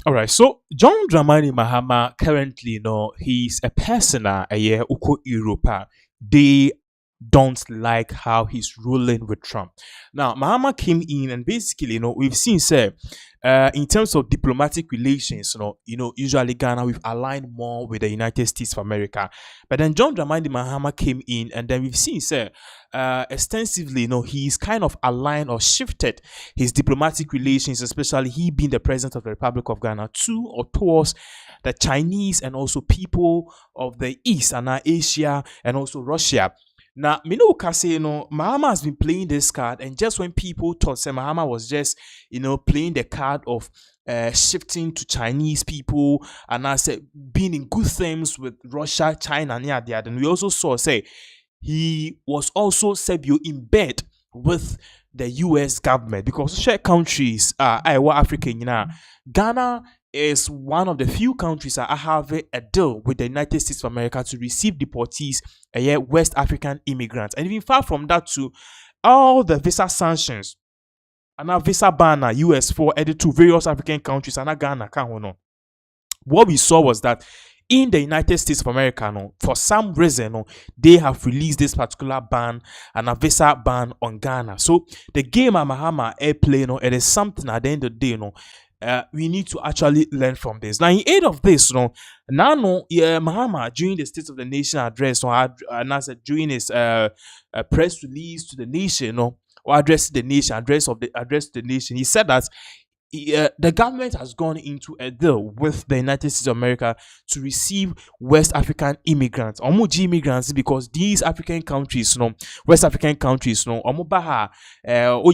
All right, so John Dramani Mahama currently, he's a person a year uko Europe. They don't like how he's ruling with Trump. Now, Mahama came in and basically, we've seen, say, in terms of diplomatic relations, usually Ghana we've aligned more with the United States of America. But then John Dramani Mahama came in, and then we've seen, say, extensively, he's kind of aligned or shifted his diplomatic relations, especially he being the president of the Republic of Ghana, to or towards the Chinese and also people of the East and Asia and also Russia. Now, Mino Kase, Mahama has been playing this card, and just when people thought say Mahama was just, playing the card of shifting to Chinese people and I said being in good terms with Russia, China, and the other, and we also saw say he was also said you in bed with the US government because share countries Iowa African, Ghana is one of the few countries that have a deal with the United States of America to receive deportees, West African immigrants. And even far from that too, all the visa sanctions and now visa ban US for added to various African countries and Ghana can't. What we saw was that in the United States of America, for some reason, they have released this particular ban and a visa ban on Ghana. So the game at Mahama airplay, it is something at the end of the day, we need to actually learn from this. Now, in aid of this, Mahama during the State of the Nation address, during his press release to the nation, or address to the nation, address to the nation, he said that the government has gone into a deal with the United States of America to receive West African immigrants, Omuji immigrants, because these African countries, West African countries, Omubaha,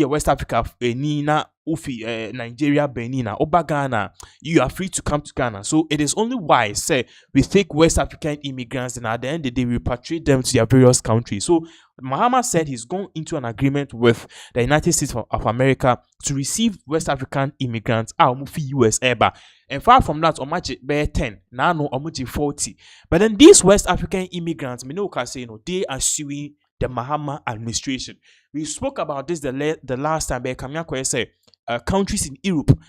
West Africa, Nina, Ufi, Nigeria, Benin, Oba Ghana, you are free to come to Ghana. So it is only wise, say, we take West African immigrants and at the end of the day, repatriate them to their various countries. So Mahama said he's gone into an agreement with the United States of America to receive West African immigrants US eba. And far from that, Omachi bear 10, now no Omuji 40. But then these West African immigrants, they are suing the Mahama administration. We spoke about this the last time, but say countries in Europe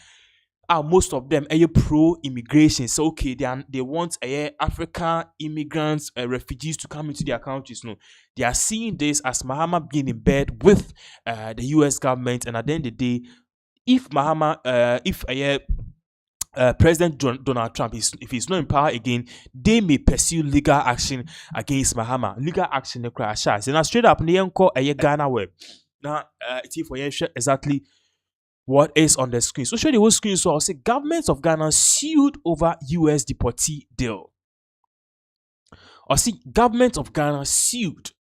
are most of them pro-immigration. So okay, they want African immigrants, refugees to come into their countries. No, they are seeing this as Mahama being in bed with the US government, and at the end of the day, if President Donald Trump if he's not in power again, they may pursue legal action against Mahama. Legal action the crash. And now straight up, they call a Ghana web. Now, it's for exactly what is on the screen. So show the whole screen. So I'll say governments of Ghana sued over US deportee deal. I'll see government of Ghana sued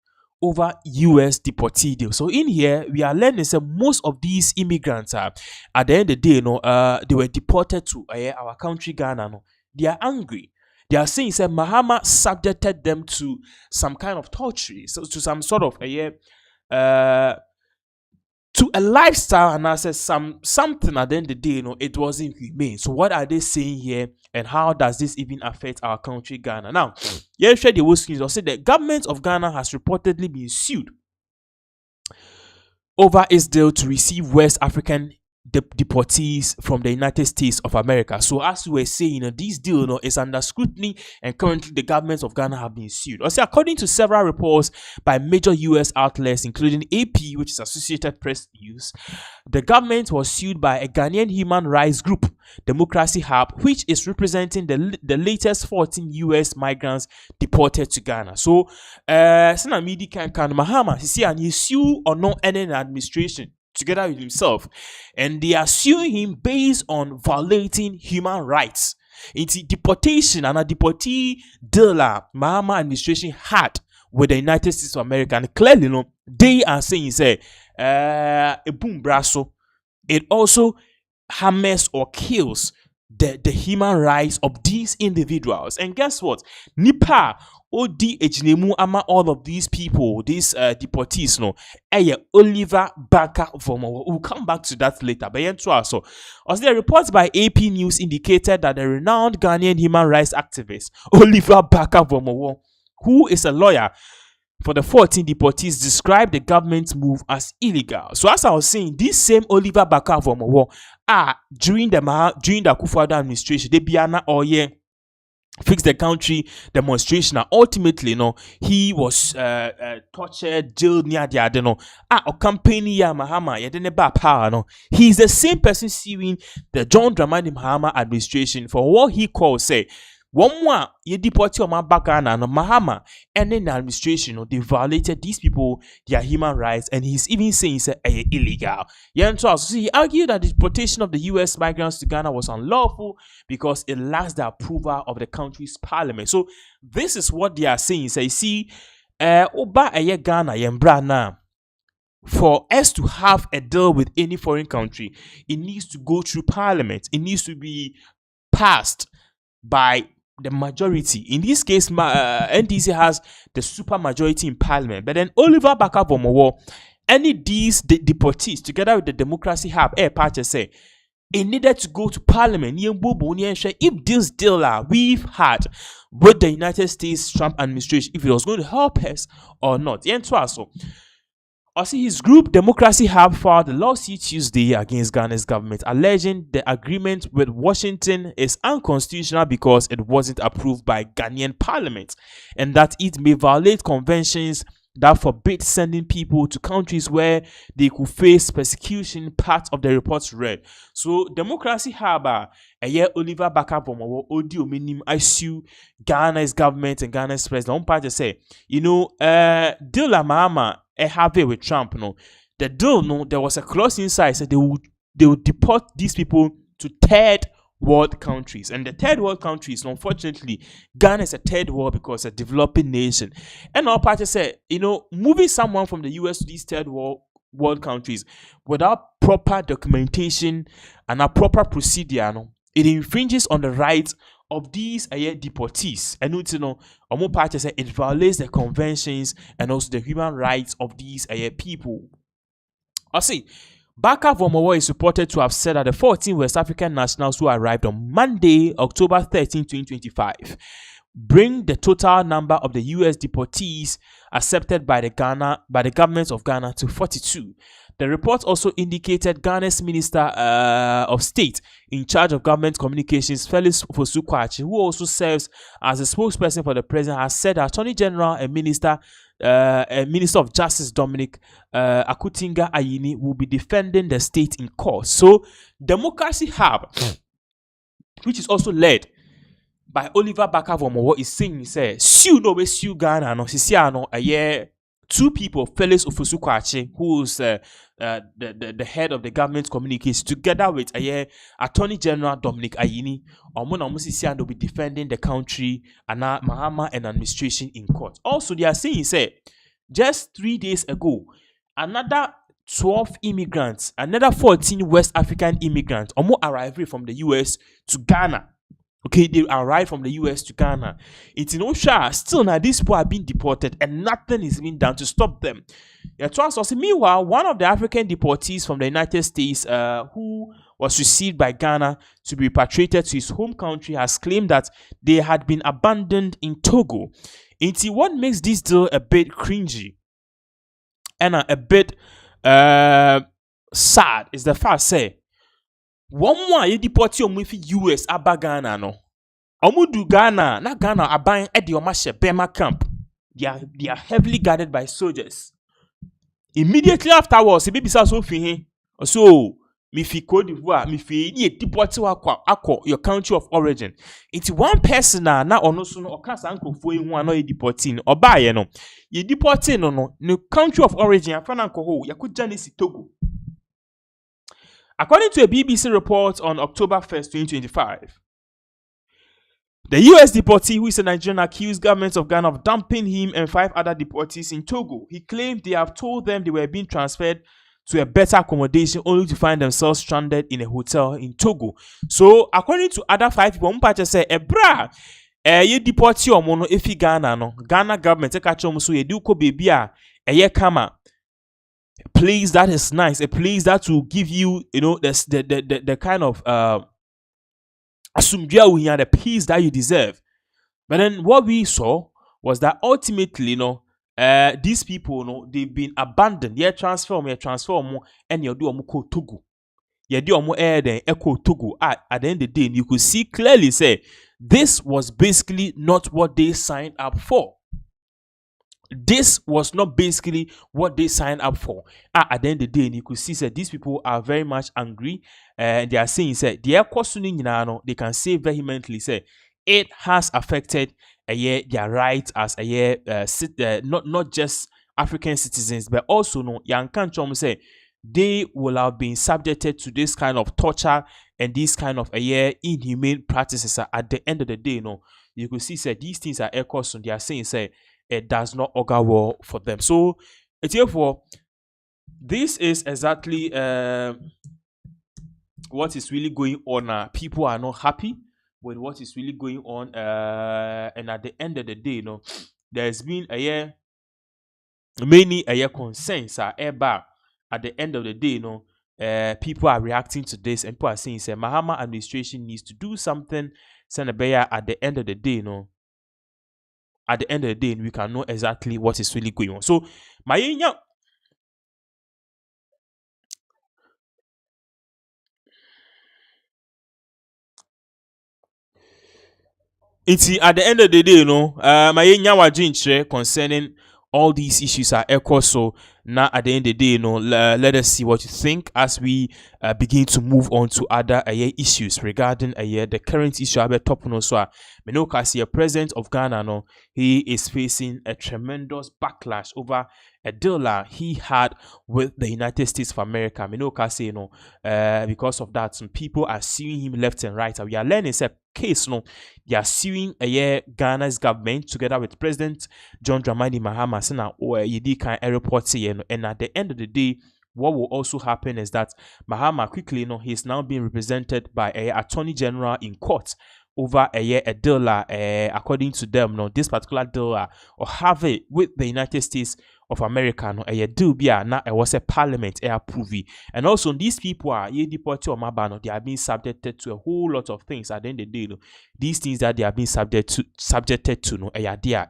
over US deportee deal. So in here, we are learning that most of these immigrants at the end of the day, they were deported to our country, Ghana. They are angry. They are saying that Mahama subjected them to some kind of torture, so to some sort of to a lifestyle, and I said something at the end of the day, it wasn't humane. So what are they saying here, and how does this even affect our country, Ghana? Now, yesterday the West News said the government of Ghana has reportedly been sued over its deal to receive West African deportees from the United States of America. So as we were saying, this deal is under scrutiny, and currently the governments of Ghana have been sued. Also, according to several reports by major US outlets, including AP, which is Associated Press News, the government was sued by a Ghanaian human rights group, Democracy Hub, which is representing the latest 14 US migrants deported to Ghana. So, Senator Midi can Mahama, see, and he sue or not any administration together with himself, and they are suing him based on violating human rights. It's deportation and a deportee deal Mahama administration had with the United States of America, and clearly, they are saying say a boom brasso. It also hammers or kills the human rights of these individuals. And guess what? Nipa ODH ama all of these people, these deportees, Oliver Barker Vomo. We'll come back to that later. But also, the reports by AP News indicated that the renowned Ghanaian human rights activist Oliver Barker Vomo, who is a lawyer, for the 14 deportees described the government's move as illegal. So as I was saying, this same Oliver Barker-Vormawor, during the Akufo-Addo administration, they biana oye fix the country demonstration, and ultimately, he was tortured, jailed near the adeno. Or campaigning ya Mahama, ya dene ba power, no. He's the same person suing the John Dramani Mahama administration for what he calls, say, one more ye deportee on my background and Mahama and then the administration, they violated these people, their human rights, and he's even saying it's illegal. So he argued that the deportation of the US migrants to Ghana was unlawful because it lacks the approval of the country's parliament. So this is what they are saying. So you see, Oba Ghana yembra na. For us to have a deal with any foreign country, it needs to go through parliament. It needs to be passed by the majority. In this case, NDC has the super majority in parliament. But then Oliver Barker-Vormawor, any these deportees, together with the Democracy Hub, party say, it needed to go to parliament. If this deal we've had with the United States Trump administration, if it was going to help us or not. Also, his group, Democracy Hub, filed a lawsuit Tuesday against Ghana's government, alleging the agreement with Washington is unconstitutional because it wasn't approved by Ghanaian parliament, and that it may violate conventions that forbid sending people to countries where they could face persecution, part of the reports read. So, Democracy Hub, Oliver Barker-Vormawor, audio minim, I sue Ghana's government and Ghana's president. One part to say, deal la Mahama, have it with Trump, the deal, there was a clause inside said they would deport these people to third world countries, and the third world countries, unfortunately, Ghana is a third world because it's a developing nation. And our party said, moving someone from the US to these third world countries without proper documentation and a proper procedure, it infringes on the rights of these deportees. And our party said it violates the conventions and also the human rights of these people. I see. Barker-Vormawor is reported to have said that the 14 West African nationals who arrived on Monday, October 13, 2025, bring the total number of the US deportees accepted by the government of Ghana to 42. The report also indicated Ghana's Minister of State in charge of government communications, Felix Fosu-Kwakye, who also serves as a spokesperson for the president, has said that Attorney General and Minister of Justice Dominic Akutinga Ayini will be defending the state in court. So, Democracy Hub, which is also led by Oliver Barker-Vormawor, is saying, sue Ghana, two people, Felix Fosu-Kwakye, who's the head of the government communications, together with Attorney General Dominic Ayini, they'll be defending the country and Mahama and administration in court. Also, they are saying, just 3 days ago, another 12 immigrants, another 14 West African immigrants, arrived from the US to Ghana. Okay, they arrived from the US to Ghana. It's in Osha. Still now, these people are being deported and nothing is being done to stop them. Meanwhile, one of the African deportees from the United States who was received by Ghana to be repatriated to his home country has claimed that they had been abandoned in Togo. What makes this deal a bit cringy and a bit sad is the fact, one more you deport you with US aba Ghana no. Do Ghana, na Ghana aban at the Omashe Bema camp. They are heavily guarded by soldiers. Immediately afterwards, the baby so fi so me fi Cote d'Ivoire, me fi ye deport akwa your country of origin. It's one person na ono so no okasa ankofo ehu ano ye deporting oba ye no. Ye deporting no country of origin afa na ankoho yakujane si Togo. According to a BBC report on October 1st, 2025, the US deportee, who is a Nigerian, accused government of Ghana of dumping him and 5 other deportees in Togo. He claimed they have told them they were being transferred to a better accommodation only to find themselves stranded in a hotel in Togo. So, according to other 5 people, Mpacha said, ye deportee omono efi Ghana no. Ghana government take a so ye do ko baby ye kama. Place that is nice, a place that will give you, the kind of the peace that you deserve. But then what we saw was that ultimately, these people, no, they've been abandoned. Yeah, transfer them, and you do omuko Togo. Yeah, do omu air then echo Togo. At the end of the day, you could see clearly say this was basically not what they signed up for. This was not basically what they signed up for. At the end of the day, you could see that these people are very much angry. And they are saying, say, they can say vehemently, say, it has affected their rights as not just African citizens, but also no Yankan say they will have been subjected to this kind of torture and this kind of inhumane practices. At the end of the day, no, you could see say these things are echoes. They are saying, say, it does not augur well for them. So, therefore, this is exactly what is really going on. People are not happy with what is really going on. And at the end of the day, there's been many concerns are ever. At the end of the day, people are reacting to this, and people are saying, say, Mahama administration needs to do something. Senabeya, at the end of the day, at the end of the day, we can know exactly what is really going on. So, my at the end of the day, my concerning all these issues are echo. So now at the end of the day, let us see what you think as we begin to move on to other issues regarding the current issue. Top so Menokasi, president of Ghana, he is facing a tremendous backlash over a deal he had with the United States of America. Menokasi, because of that, some people are suing him left and right. We are learning a case, they are suing Ghana's government together with President John Dramani Mahama. And at the end of the day, what will also happen is that Mahama quickly, he's now being represented by a attorney general in court over a deal, according to them, this particular deal or have it with the United States of America, a deal now it was a parliament approved. And also these people are deportee or mabano, they are being subjected to a whole lot of things. At the end of the day, these things that they are being subjected to, they are